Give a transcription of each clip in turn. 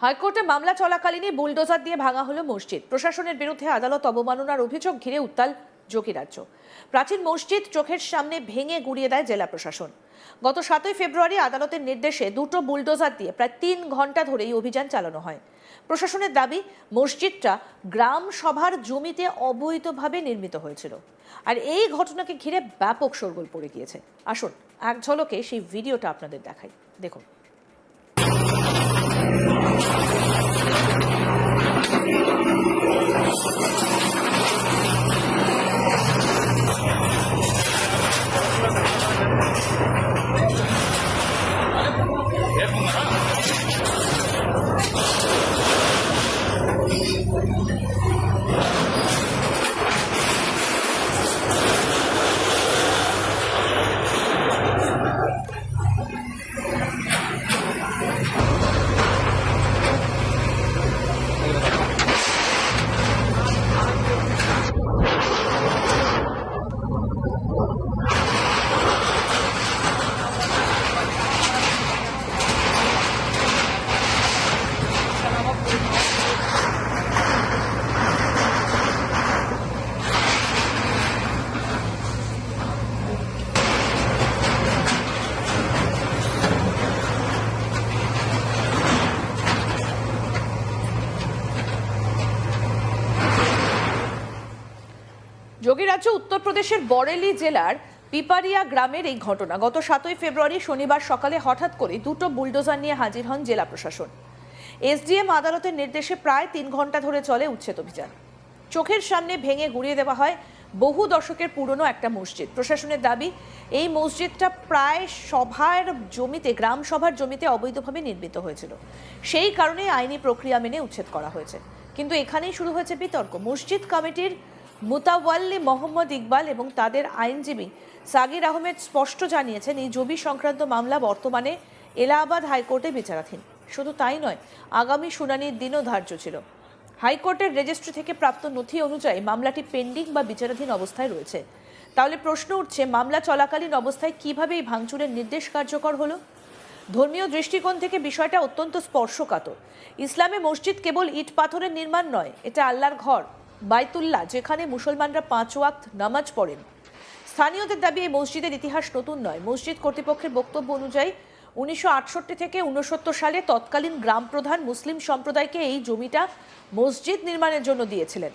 হাইকোর্টে মামলা চলাকালীনই বুলডোজার দিয়ে ভাঙা হলো মসজিদ। প্রশাসনের বিরুদ্ধে আদালত অবমাননার অভিযোগ ঘিরে উত্তাল যোগীরাজ্য। প্রাচীন মসজিদ চোখের সামনে ভেঙে গুড়িয়ে দেয় জেলা প্রশাসন। গত 7ই ফেব্রুয়ারি আদালতের নির্দেশে দুটো বুলডোজার দিয়ে প্রায় 3 ঘন্টা ধরে এই অভিযান চালানো হয়। প্রশাসনের দাবি, মসজিদটা গ্রাম সভার জমিতে অবৈধভাবে নির্মিত হয়েছিল। আর এই ঘটনাকে ঘিরে ব্যাপক শোরগোল পড়ে গিয়েছে। আসুন এক ঝলকে সেই ভিডিওটা আপনাদের দেখাই, দেখুন। যোগীরাজ্য উত্তরপ্রদেশের বরেলি জেলার পিপারিয়া গ্রামের এই ঘটনা। গত 7ই ফেব্রুয়ারি শনিবার সকালে হঠাৎ করে দুটো বুলডোজার নিয়ে হাজির হন জেলা প্রশাসন। এসডিএম আদালতের নির্দেশে প্রায় 3 ঘন্টা ধরে চলে উচ্ছেদ অভিযান। চোখের সামনে ভেঙে গুড়িয়ে দেওয়া হয় বহু দশকের পুরনো একটা মসজিদ। প্রশাসনের দাবি, এই মসজিদটা প্রায় গ্রাম সভার জমিতে অবৈধভাবে নির্মিত হয়েছিল। সেই কারণে আইনি প্রক্রিয়া মেনে উচ্ছেদ করা হয়েছে। কিন্তু এখানেই শুরু হয়েছে বিতর্ক। মসজিদ কমিটির মুতাওয়াল্লি মোহাম্মদ ইকবাল এবং তাদের আইনজীবী সাগির আহমেদ স্পষ্ট জানিয়েছেন, এই জমি সংক্রান্ত মামলা বর্তমানে এলাহাবাদ হাইকোর্টে বিচারাধীন। শুধু তাই নয়, আগামী শুনানির দিনও ধার্য ছিল। হাইকোর্টের রেজিস্ট্রি থেকে প্রাপ্ত নথি অনুযায়ী মামলাটি পেন্ডিং বা বিচারাধীন অবস্থায় রয়েছে। তাহলে প্রশ্ন উঠছে, মামলা চলাকালীন অবস্থায় কিভাবে এই ভাঙচুরের নির্দেশ কার্যকর হলো? ধর্মীয় দৃষ্টিকোণ থেকে বিষয়টা অত্যন্ত স্পর্শকাতর। ইসলামে মসজিদ কেবল ইট পাথরের নির্মাণ নয়, এটা আল্লাহর ঘর, বাইতুল্লাহ, যেখানে মুসলমানরা 5 ওয়াক্ত নামাজ পড়েন। স্থানীয়দের দাবি, এই মসজিদের ইতিহাস নতুন নয়। মসজিদ কর্তৃপক্ষের বক্তব্য অনুযায়ী 1968 থেকে 69 সালে তৎকালীন গ্রাম প্রধান মুসলিম সম্প্রদায়কে এই জমিটা মসজিদ নির্মাণের জন্য দিয়েছিলেন।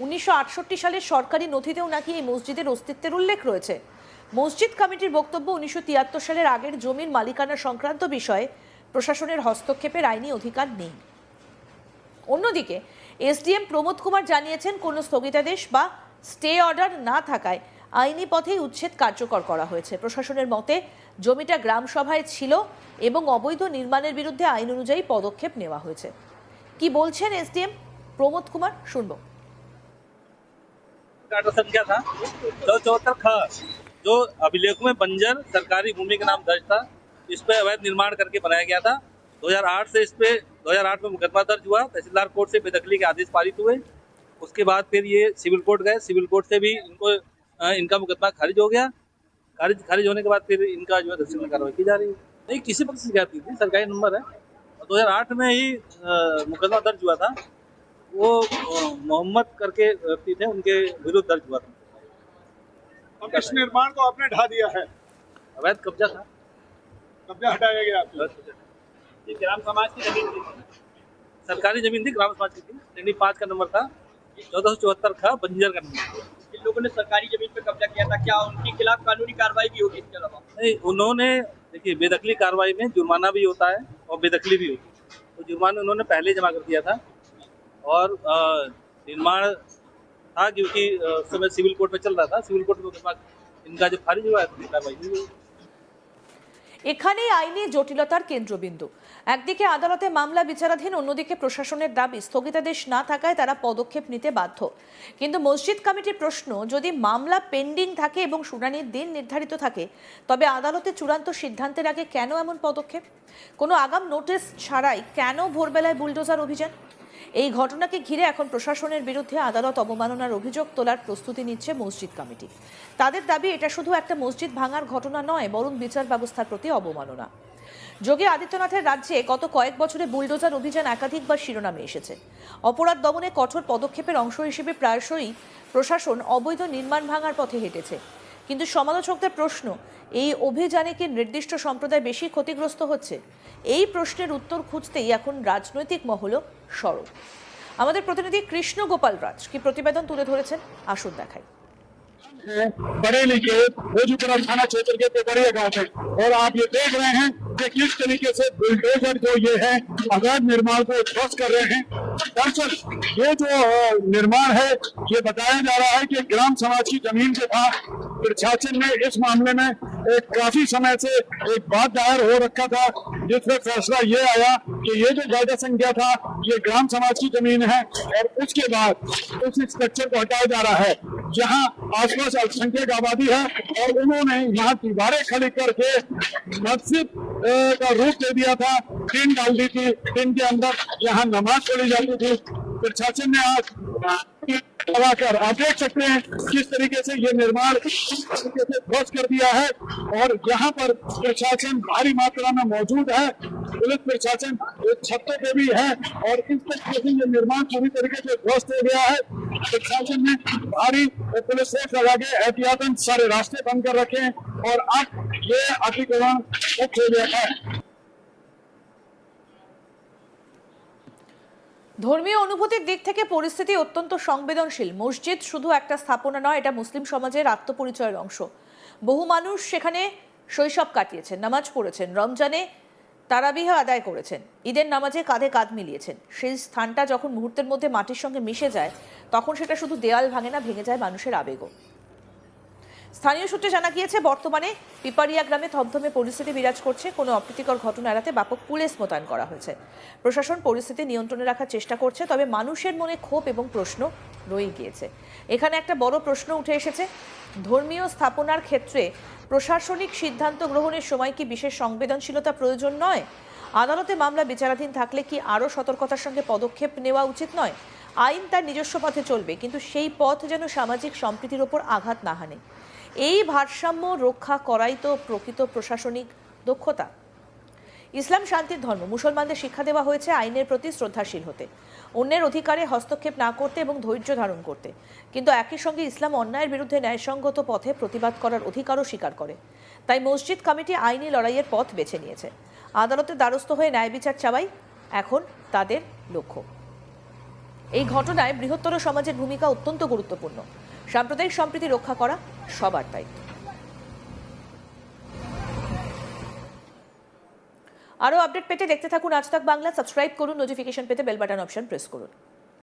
1968 সালের সরকারি নথিতেও নাকি এই মসজিদের অস্তিত্বের উল্লেখ রয়েছে। মসজিদ কমিটির বক্তব্য, 1973 সালের আগের জমির মালিকানা সংক্রান্ত বিষয়ে প্রশাসনের হস্তক্ষেপের আইনি অধিকার নেই। অন্যদিকে এসডিএম প্রমোদ কুমার জানিয়েছেন, কোনো স্থগিতাদেশ বা স্টে অর্ডার না থাকায় আইনি পথেই উচ্ছেদ কার্যকর করা হয়েছে। প্রশাসনের মতে, জমিটা গ্রাম সভায় ছিল এবং অবৈধ নির্মাণের বিরুদ্ধে আইন অনুযায়ী পদক্ষেপ নেওয়া হয়েছে। কি বলছেন এসডিএম প্রমোদ কুমার, শুনবো। संख्या था 174 ख, जो अभिलेखों में बंजर सरकारी भूमि के नाम दर्ज था। इस पे अवैध निर्माण करके बनाया गया था। 2008 से इस पे 2008 में मुकदमा दर्ज हुआ। तहसीलदार कोर्ट से बेदखली के आदेश पारित हुए। उसके बाद फिर ये सिविल कोर्ट गए। सिविल कोर्ट से भी इनका मुकदमा खारिज हो गया। खारिज होने के बाद फिर इनका जो है दस्तावेज में कार्रवाई की जा रही है। नहीं, किसी पक्ष से शिकायत नहीं थी, सरकारी नंबर है। 2008 में ही मुकदमा दर्ज हुआ था। वो मोहम्मद करके व्यक्ति थे, उनके विरुद्ध दर्ज हुआ था। अब इस निर्माण को आपने ढा दिया है, अवैध कब्जा था, कब्जा हटाया गया आपका। ये ग्राम समाज की जमीन थी, सरकारी जमीन थी, ग्राम समाज की थी। 5 का नंबर था, 1474 का बंजर का नंबर। जिन लोगों ने सरकारी जमीन पे कब्जा किया था, क्या उनके खिलाफ कानूनी कार्रवाई भी होगी इसके अलावा? नहीं, उन्होंने, देखिए, बेदखली कार्रवाई में जुर्माना भी होता है और बेदखली भी होती है। तो जुर्माना उन्होंने पहले जमा कर दिया था और निर्माण था, क्योंकि उस समय सिविल कोर्ट में चल रहा था। सिविल कोर्ट में इनका जो खारिज हुआ है तो कार्रवाई हुई। এখানেই আইনি জটিলতার কেন্দ্রবিন্দু। একদিকে আদালতে মামলা বিচারাধীন, অন্যদিকে প্রশাসনের দাবি স্থগিতাদেশ না থাকায় তারা পদক্ষেপ নিতে বাধ্য। কিন্তু মসজিদ কমিটির প্রশ্ন, যদি মামলা পেন্ডিং থাকে এবং শুনানির দিন নির্ধারিত থাকে, তবে আদালতে চূড়ান্ত সিদ্ধান্তের আগে কেন এমন পদক্ষেপ? কোনো আগাম নোটিশ ছাড়াই কেন ভোরবেলায় বুলডোজার অভিযান? এই ঘটনাকে ঘিরে এখন প্রশাসনের বিরুদ্ধে আদালত অবমাননার অভিযোগ তোলার প্রস্তুতি নিচ্ছে মসজিদ কমিটি। তাদের দাবি, এটা শুধু একটা মসজিদ ভাঙার ঘটনা নয়, বরং বিচার ব্যবস্থার প্রতি অবমাননা। যোগী আদিত্যনাথের রাজ্যে গত কয়েক বছরে বুলডোজার অভিযান একাধিকবার শিরোনামে এসেছে। অপরাধ দমনে কঠোর পদক্ষেপের অংশ হিসেবে প্রায়শই প্রশাসন অবৈধ নির্মাণ ভাঙার পথে হেঁটেছে। কিন্তু সমালোচকদের প্রশ্ন, এই অভিযানে কি নির্দিষ্ট সম্প্রদায় বেশি ক্ষতিগ্রস্ত হচ্ছে? এই প্রশ্নের উত্তর খুঁজতেই এখন রাজনৈতিক মহলও সরব। আমাদের প্রতিনিধি কৃষ্ণ গোপাল রাজ কি প্রতিবেদন তুলে ধরেছেন, আসুন দেখাই। बरेली के भोजपुरा थाना क्षेत्र के पिपरिया गांव में, और आप ये देख रहे हैं कि किस तरीके से बुलडोजर जो ये है अवैध निर्माण को ध्वस्त कर रहे हैं। दरअसल ये जो निर्माण है ये बताया जा रहा है कि ग्राम समाज की जमीन के था। प्रशासन ने इस मामले में काफी समय से एक बात दायर हो रखा था, जिसमें फैसला ये आया कि ये जो जायजा संख्या था ये ग्राम समाज की जमीन है, और उसके बाद उस स्ट्रक्चर को हटाया जा रहा है जहां आसपास अल्पसंख्यक आबादी है, और उन्होंने यहाँ दीवारें खड़ी करके मस्जिद का रूप दे दिया था। टीन डाल दी थी, टीन के अंदर यहाँ नमाज पढ़ी जाती थी। प्रशासन ने आज कर आप देख सकते हैं किस तरीके से ये निर्माण ध्वस्त कर दिया है, और यहाँ पर प्रशासन भारी मात्रा में मौजूद है। पुलिस प्रशासन छतों पे भी है, और इस तरीके से ये निर्माण पूरी तरीके से ध्वस्त हो गया है। प्रशासन ने भारी पुलिस फोर्स लगा के एहतियातन सारे रास्ते बंद कर रखे हैं, और अब ये अतिक्रमण मुक्त हो गया है। ধর্মীয় অনুভূতির দিক থেকে পরিস্থিতি অত্যন্ত সংবেদনশীল। মসজিদ শুধু একটা স্থাপনা নয়, এটা মুসলিম সমাজের আত্মপরিচয়ের অংশ। বহু মানুষ সেখানে শৈশব কাটিয়েছেন, নামাজ পড়েছেন, রমজানে তারাবিহ আদায় করেছেন, ঈদের নামাজে কাঁধে কাঁধ মিলিয়েছেন। সেই স্থানটা যখন মুহূর্তের মধ্যে মাটির সঙ্গে মিশে যায়, তখন সেটা শুধু দেয়াল ভাঙে না, ভেঙে যায় মানুষের আবেগও। স্থানীয় সূত্রে জানা গিয়েছে, বর্তমানে পিপারিয়া গ্রামে থমথমে পরিস্থিতি বিরাজ করছে। কোনো অপ্রীতিকর ঘটনা এড়াতে ব্যাপক পুলিশ মোতায়েন করা হয়েছে। প্রশাসন পরিস্থিতি নিয়ন্ত্রণে রাখার চেষ্টা করছে, তবে মানুষের মনে ক্ষোভ এবং প্রশ্ন রয়ে গিয়েছে। এখানে একটা বড় প্রশ্ন উঠে এসেছে, ধর্মীয় স্থাপনার ক্ষেত্রে প্রশাসনিক সিদ্ধান্ত গ্রহণের সময় কি বিশেষ সংবেদনশীলতা প্রয়োজন নয়? আদালতে মামলা বিচারাধীন থাকলে কি আরও সতর্কতার সঙ্গে পদক্ষেপ নেওয়া উচিত নয়? আইন তার নিজস্ব পথে চলবে, কিন্তু সেই পথ যেন সামাজিক সম্প্রীতির ওপর আঘাত না হানে। এই ভারসাম্য রক্ষা করাই তো প্রকৃত প্রশাসনিক দক্ষতা। ইসলাম শান্তির ধর্ম, মুসলমানদের শিক্ষা দেওয়া হয়েছে আইনের প্রতি শ্রদ্ধাশীল হতে, অন্যের অধিকারে হস্তক্ষেপ না করতে এবং ধৈর্য ধারণ করতে। কিন্তু একই সঙ্গে ইসলাম অন্যায়ের বিরুদ্ধে ন্যায়সঙ্গত পথে প্রতিবাদ করার অধিকারও স্বীকার করে। তাই মসজিদ কমিটি আইনি লড়াইয়ের পথ বেছে নিয়েছে। আদালতের দ্বারস্থ হয়ে ন্যায় বিচার চাওয়াই এখন তাদের লক্ষ্য। এই ঘটনায় বৃহত্তর সমাজের ভূমিকা অত্যন্ত গুরুত্বপূর্ণ। সাম্প্রদায়িক সম্প্রীতি রক্ষা করা সবার দায়িত্ব। আরও আপডেট পেতে দেখতে থাকুন আজ তাক বাংলা। সাবস্ক্রাইব করুন, নোটিফিকেশন পেতে বেল বাটন অপশন প্রেস করুন।